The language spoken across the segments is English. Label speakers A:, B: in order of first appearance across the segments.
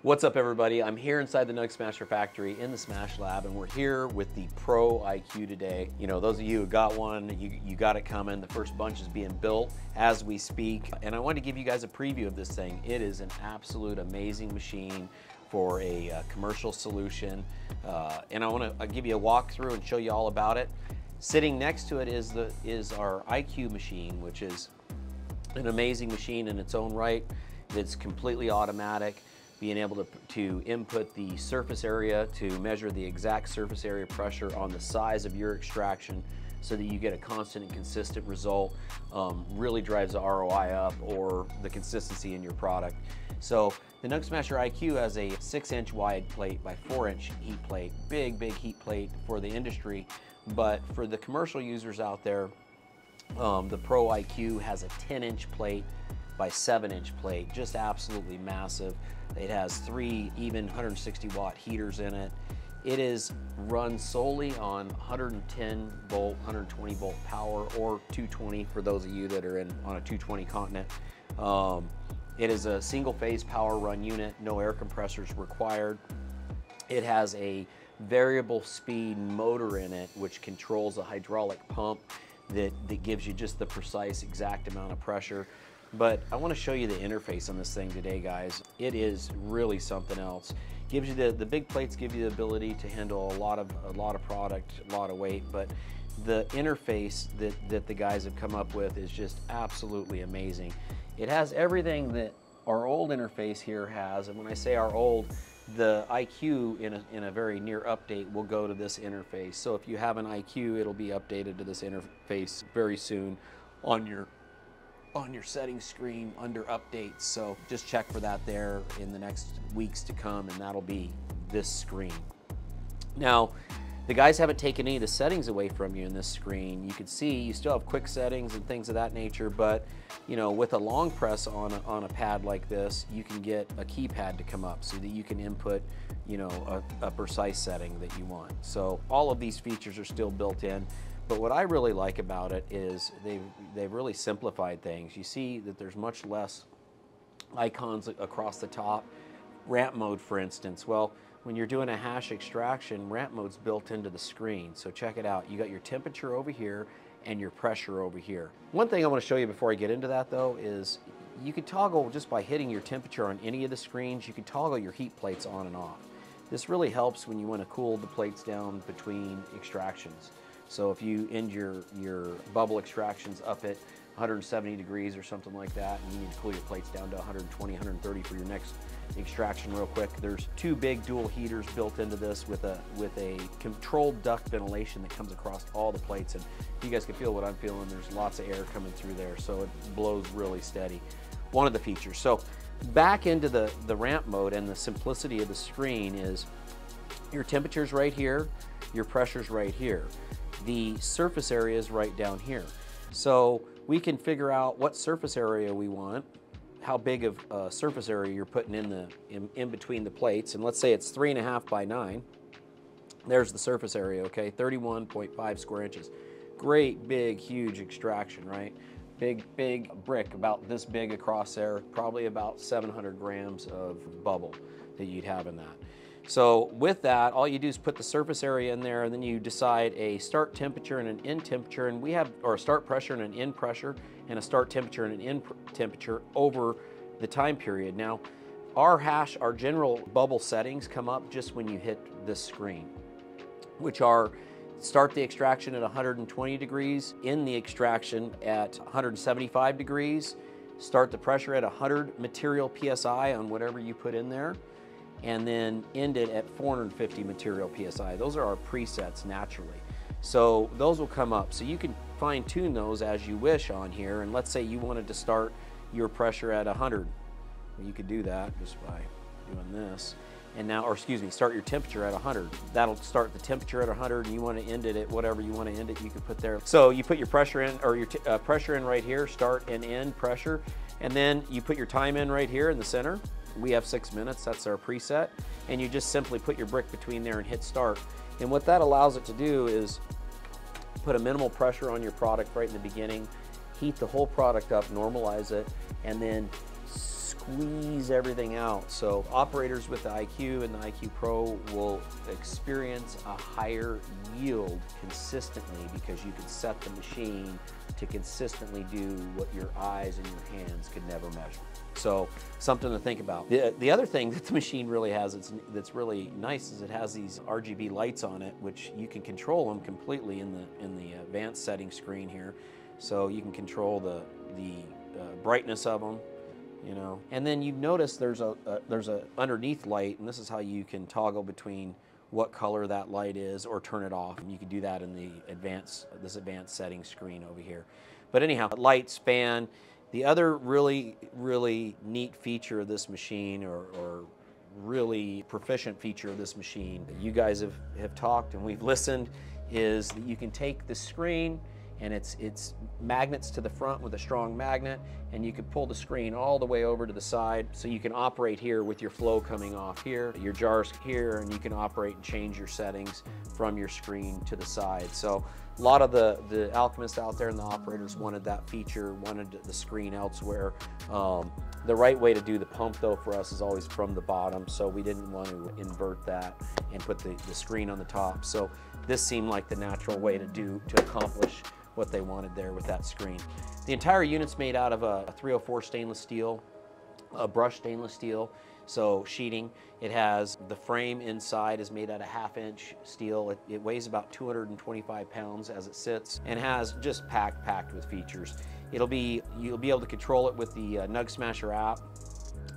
A: What's up, everybody? I'm here inside the Nugsmasher factory in the Smash Lab, and we're here with the Pro IQ today. You know, those of you who got one, you got it coming. The first bunch is being built as we speak, and I want to give you guys a preview of this thing. It is an absolute amazing machine for a commercial solution, and I want to give you a walkthrough and show you all about it. Sitting next to it is our IQ machine, which is an amazing machine in its own right. It's completely automatic, being able to input the surface area to measure the exact surface area pressure on the size of your extraction so that you get a constant and consistent result. Really drives the ROI up or the consistency in your product. So the Nugsmasher IQ has a 6-inch wide plate by 4-inch heat plate. Big heat plate for the industry, but for the commercial users out there, the Pro IQ has a 10-inch plate by 7-inch plate, just absolutely massive. It has 3 even 160 watt heaters in it. It is run solely on 110 volt, 120 volt power, or 220 for those of you that are on a 220 continent. It is a single phase power run unit, no air compressors required. It has a variable speed motor in it, which controls a hydraulic pump that gives you just the precise exact amount of pressure. But I want to show you the interface on this thing today, guys. It is really something else. Gives you the big plates give you the ability to handle a lot of product, a lot of weight, but the interface that the guys have come up with is just absolutely amazing. It has everything that our old interface here has, and when I say our old, the IQ in a very near update will go to this interface. So if you have an IQ, it'll be updated to this interface very soon on your settings screen under updates. So just check for that there in the next weeks to come, and that'll be this screen. Now, the guys haven't taken any of the settings away from you in this screen. You can see you still have quick settings and things of that nature, but you know, with a long press on a pad like this, you can get a keypad to come up so that you can input, you know, a precise setting that you want. So all of these features are still built in. But what I really like about it is they've really simplified things. You see that there's much less icons across the top. Ramp mode, for instance. Well, when you're doing a hash extraction, ramp mode's built into the screen. So check it out. You got your temperature over here and your pressure over here. One thing I want to show you before I get into that, though, is you can toggle just by hitting your temperature on any of the screens. You can toggle your heat plates on and off. This really helps when you want to cool the plates down between extractions. So if you end your bubble extractions up at 170 degrees or something like that, and you need to cool your plates down to 120, 130 for your next extraction real quick, there's 2 big dual heaters built into this with a controlled duct ventilation that comes across all the plates. And you guys can feel what I'm feeling. There's lots of air coming through there, so it blows really steady. One of the features. So back into the ramp mode, and the simplicity of the screen is your temperature's right here, your pressure's right here. The surface area is right down here. So we can figure out what surface area we want, how big of a surface area you're putting in between the plates. And let's say it's 3.5 by 9. There's the surface area, okay? 31.5 square inches. Great, big, huge extraction, right? Big brick about this big across there, probably about 700 grams of bubble that you'd have in that. So with that, all you do is put the surface area in there, and then you decide a start temperature and an end temperature, and or a start pressure and an end pressure, and a start temperature and an end temperature over the time period. Now, our general bubble settings come up just when you hit this screen, which are start the extraction at 120 degrees, end the extraction at 175 degrees, start the pressure at 100 material PSI on whatever you put in there, and then end it at 450 material PSI. Those are our presets naturally. So those will come up. So you can fine tune those as you wish on here. And let's say you wanted to start your pressure at 100. Well, you could do that just by doing this. And now, or excuse me, start your temperature at 100. That'll start the temperature at 100, and you want to end it at whatever you want to end it, you can put there. So you put your pressure in, or your pressure in right here, start and end pressure. And then you put your time in right here in the center. We have 6 minutes, that's our preset. And you just simply put your brick between there and hit start. And what that allows it to do is put a minimal pressure on your product right in the beginning, heat the whole product up, normalize it, and then squeeze everything out. So operators with the IQ and the IQ Pro will experience a higher yield consistently because you can set the machine to consistently do what your eyes and your hands could never measure. So something to think about. The other thing that the machine really has that's really nice is it has these RGB lights on it, which you can control them completely in the advanced setting screen here. So you can control the brightness of them, you know. And then you notice there's a underneath light, and this is how you can toggle between what color that light is or turn it off. And you can do that in the advanced setting screen over here. But anyhow, light span. The other really neat feature of this machine, or really proficient feature of this machine that you guys have talked and we've listened, is that you can take the screen, and it's magnets to the front with a strong magnet, and you can pull the screen all the way over to the side, so you can operate here with your flow coming off here, your jars here, and you can operate and change your settings from your screen to the side. So a lot of the alchemists out there and the operators wanted that feature, wanted the screen elsewhere. The right way to do the pump though for us is always from the bottom, so we didn't want to invert that and put the screen on the top. So this seemed like the natural way to accomplish what they wanted there with that screen. The entire unit's made out of a 304 stainless steel, a brushed stainless steel, so sheeting. It has the frame inside is made out of 1/2 inch steel. It weighs about 225 pounds as it sits, and has just packed with features. You'll be able to control it with the Nugsmasher app.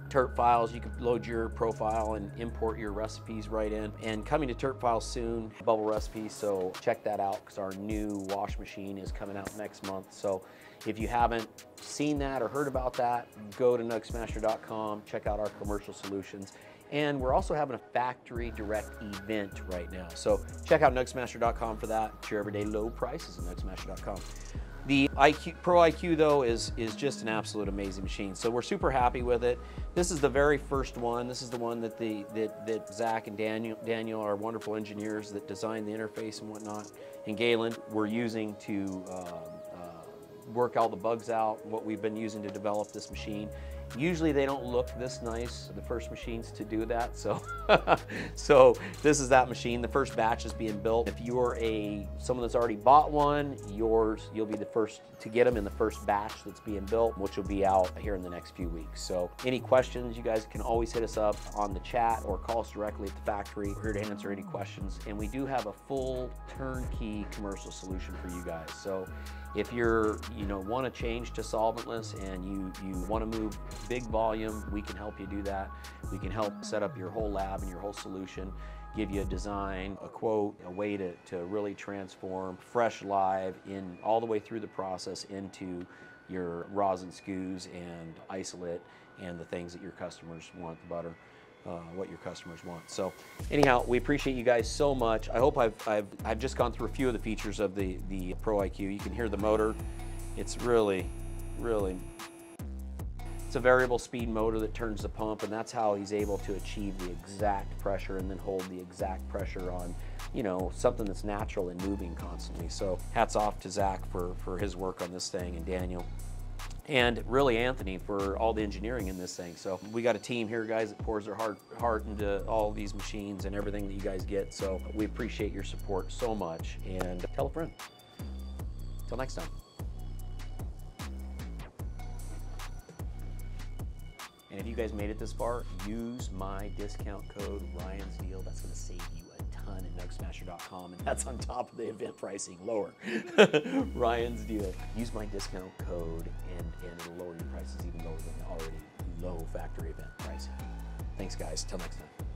A: Terp files, you can load your profile and import your recipes right in. And coming to Terp files soon, bubble recipes, so check that out because our new wash machine is coming out next month. So if you haven't seen that or heard about that, go to nugsmasher.com, check out our commercial solutions. And we're also having a factory direct event right now. So check out nugsmasher.com for that. It's your everyday low prices at nugsmasher.com. The Pro IQ though is just an absolute amazing machine. So we're super happy with it. This is the very first one. This is the one that Zach and Daniel, our wonderful engineers that designed the interface and whatnot, and Galen were using to work all the bugs out, what we've been using to develop this machine. Usually they don't look this nice, the first machines to do that, so so this is that machine. The first batch is being built. If you're someone that's already bought one, you'll be the first to get them in the first batch that's being built, which will be out here in the next few weeks. So any questions, you guys can always hit us up on the chat or call us directly at the factory. We're here to answer any questions, and we do have a full turnkey commercial solution for you guys. So if you're, want to change to solventless and you want to move big volume, we can help you do that. We can help set up your whole lab and your whole solution, give you a design, a quote, a way to really transform fresh live in all the way through the process into your rosin skews and isolate and the things that your customers want, the butter. What your customers want. So anyhow, we appreciate you guys so much. I hope I've just gone through a few of the features of the Pro IQ. You can hear the motor. It's really, it's a variable speed motor that turns the pump, and that's how he's able to achieve the exact pressure and then hold the exact pressure on, something that's natural and moving constantly. So hats off to Zach for his work on this thing, and Daniel. And really Anthony for all the engineering in this thing. So we got a team here, guys, that pours their heart into all these machines and everything that you guys get. So we appreciate your support so much, and tell a friend. Till next time. And if you guys made it this far, use my discount code Ryan's Deal. That's going to save you a ton at nugsmasher.com, and that's on top of the event pricing lower. Ryan's Deal. Use my discount code and it'll lower your prices even lower than the already low factory event pricing. Thanks guys, till next time.